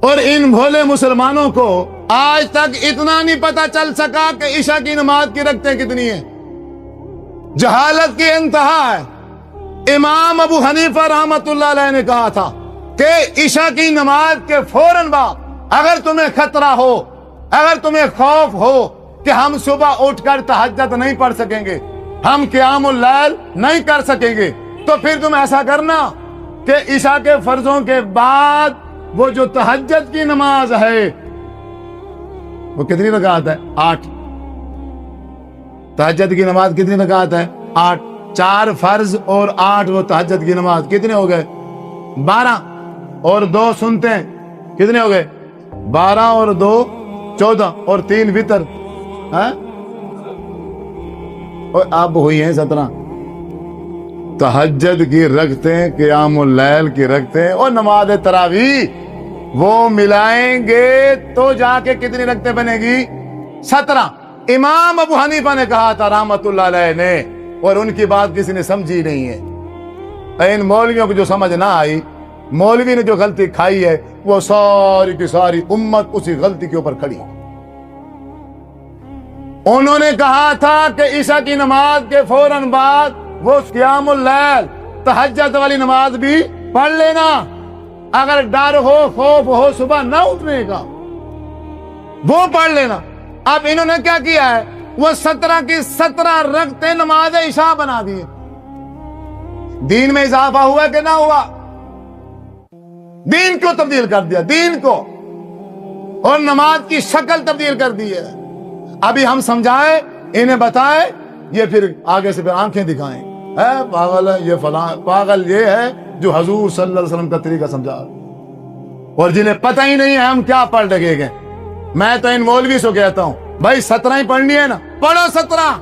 اور ان بھولے مسلمانوں کو آج تک اتنا نہیں پتا چل سکا کہ عشاء کی نماز کی رکعتیں کتنی ہیں۔ جہالت کی انتہا ہے۔ امام ابو حنیفہ رحمۃ اللہ علیہ نے کہا تھا کہ عشاء کی نماز کے فوراً بعد اگر تمہیں خطرہ ہو، اگر تمہیں خوف ہو کہ ہم صبح اٹھ کر تہجد نہیں پڑھ سکیں گے، ہم قیام اللیل نہیں کر سکیں گے، تو پھر تم ایسا کرنا کہ عشاء کے فرضوں کے بعد وہ جو تہجد کی نماز ہے وہ کتنی رکعت ہے؟ 8۔ تہجد کی نماز کتنی رکعت ہے؟ 8۔ 4 فرض اور 8 وہ تہجد کی نماز، کتنے ہو گئے؟ 12۔ اور 2 سنتے ہیں، کتنے ہو گئے؟ 12 اور 2 14 اور 3 وتر، اور اب ہوئی ہیں 17۔ تہجد کی رکعتیں، قیام اللیل کی رکعتیں اور نماز تراویح وہ ملائیں گے تو جا کے کتنی رکعتیں بنے گی؟ 17۔ امام ابو حنیفہ نے کہا تھا رحمت اللہ علیہ نے، اور ان کی بات کسی نے سمجھی نہیں ہے۔ ان مولویوں کو جو سمجھ نہ آئی، مولوی نے جو غلطی کھائی ہے، وہ ساری کی ساری امت اسی غلطی کے اوپر کھڑی۔ انہوں نے کہا تھا کہ عشاء کی نماز کے فوراً بعد وہ قیام اللیل تہجد والی نماز بھی پڑھ لینا، اگر ڈر ہو، خوف ہو صبح نہ اٹھنے کا، وہ پڑھ لینا۔ اب انہوں نے کیا کیا ہے؟ وہ 17 کی 17 رکعتیں نماز عشاء بنا دیے۔ دین میں اضافہ ہوا کہ نہ ہوا؟ دین کو تبدیل کر دیا، دین کو، اور نماز کی شکل تبدیل کر دی ہے۔ ابھی ہم سمجھائیں، انہیں بتائیں، یہ پھر آگے سے پھر آنکھیں دکھائیں، پاگل ہے یہ فلاں، پاگل یہ ہے جو حضور صلی اللہ علیہ وسلم کا طریقہ سمجھا، اور جنہیں پتہ ہی نہیں ہے ہم کیا پڑھ لگے گئے۔ میں تو ان مولوی سے کہتا ہوں بھائی 17 ہی پڑھنی ہے نا، پڑھو 17۔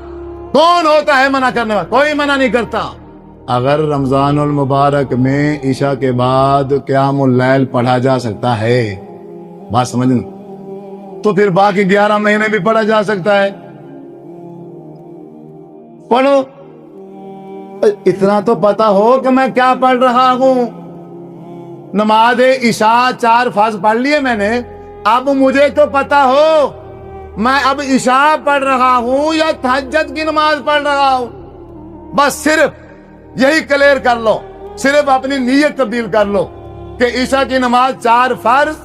کون ہوتا ہے منع کرنے والا؟ کوئی منع نہیں کرتا۔ اگر رمضان المبارک میں عشاء کے بعد قیام اللیل پڑھا جا سکتا ہے، بات سمجھنا، تو پھر باقی 11 مہینے بھی پڑھا جا سکتا ہے۔ پڑھو، اتنا تو پتا ہو کہ میں کیا پڑھ رہا ہوں۔ نماز عشاء 4 فرض پڑھ لیے میں نے، اب مجھے تو پتا ہو میں اب عشاء پڑھ رہا ہوں یا تہجد کی نماز پڑھ رہا ہوں۔ بس صرف یہی کلیئر کر لو، صرف اپنی نیت تبدیل کر لو کہ عشاء کی نماز 4 فرض،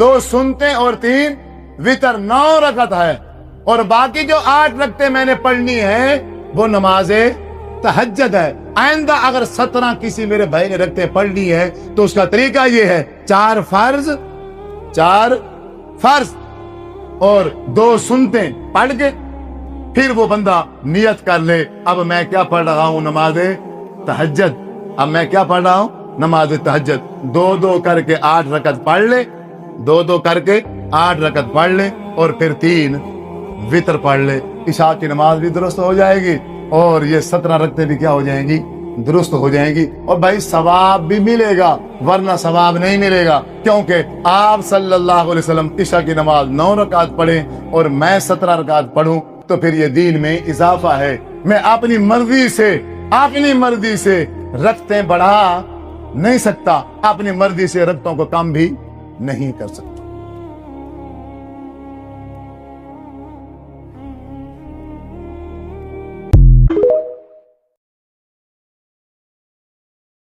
2 سنتے اور 3 وتر، 9 رکعت ہے، اور باقی جو 8 رکعتیں میں نے پڑھنی ہے وہ نماز تہجد ہے۔ آئندہ اگر 17 کسی میرے بھائی نے رکعتیں پڑھنی ہے تو اس کا طریقہ یہ ہے، 4 فرض اور 2 سنتے پڑھ کے پھر وہ بندہ نیت کر لے، اب میں کیا پڑھ رہا ہوں؟ نماز تہجد۔ اب میں کیا پڑھ رہا ہوں؟ نماز تہجد۔ 2 کر کے 8 رکعت پڑھ لے، 2 کر کے 8 رکعت پڑھ لے، اور پھر 3 وتر پڑھ لے۔ عشاء کی نماز بھی درست ہو جائے گی، اور یہ 17 رکعتیں بھی کیا ہو جائیں گی؟ درست ہو جائیں گی، اور بھائی ثواب بھی ملے گا، ورنہ ثواب نہیں ملے گا، کیونکہ آپ صلی اللہ علیہ وسلم عشاء کی نماز 9 رکعت پڑھیں اور میں 17 رکعت پڑھوں، تو پھر یہ دین میں اضافہ ہے۔ میں اپنی مرضی سے رکعتیں بڑھا نہیں سکتا، اپنی مرضی سے رکعتوں کو کم بھی نہیں کر سکتا۔